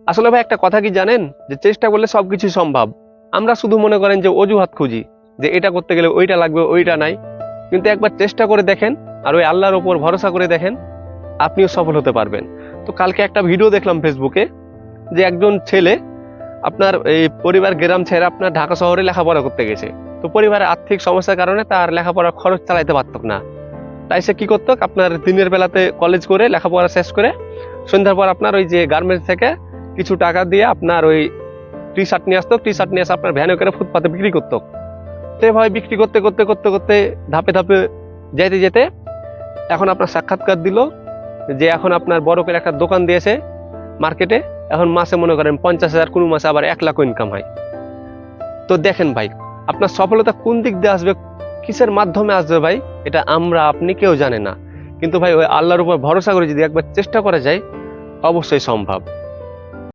আসলে ভাই একটা কথা কি জানেন, যে চেষ্টা করলে সবকিছু সম্ভব। আমরা শুধু মনে করেন যে অজুহাত খুঁজি, যে এটা করতে গেলে ওইটা লাগবে ওইটা নাই। কিন্তু একবার চেষ্টা করে দেখেন আর ওই আল্লাহর ওপর ভরসা করে দেখেন, আপনিও সফল হতে পারবেন। তো কালকে একটা ভিডিও দেখলাম ফেসবুকে, যে একজন ছেলে আপনার এই পরিবার গ্রাম ছেড়ে আপনার ঢাকা শহরে লেখাপড়া করতে গেছে। তো পরিবারের আর্থিক সমস্যার কারণে তার লেখাপড়ার খরচ চালাইতে পারত না। তাই সে কি করতো, আপনার দিনের বেলাতে কলেজ করে লেখাপড়া শেষ করে সন্ধ্যার পর আপনার ওই যে গার্মেন্টস থেকে কিছু টাকা দিয়ে আপনার ওই টি শার্ট নিয়ে আসতো, টি শার্ট নিয়ে আসে আপনার ভ্যানে করে ফুটপাতে বিক্রি করতো। তো এভাবে বিক্রি করতে করতে করতে করতে ধাপে ধাপে যেতে যেতে এখন আপনার সাক্ষাৎকার দিল, যে এখন আপনার বড় করে একটা দোকান দিয়েছে মার্কেটে। এখন মাসে মনে করেন 50,000, কোনো মাসে আবার 1 লাখ ইনকাম হয়। তো দেখেন ভাই, আপনার সফলতা কোন দিক দিয়ে আসবে, কিসের মাধ্যমে আসবে ভাই, এটা আমরা আপনি কেউ জানে না। কিন্তু ভাই ওই আল্লাহর উপর ভরসা করে যদি একবার চেষ্টা করা যায়, অবশ্যই সম্ভব।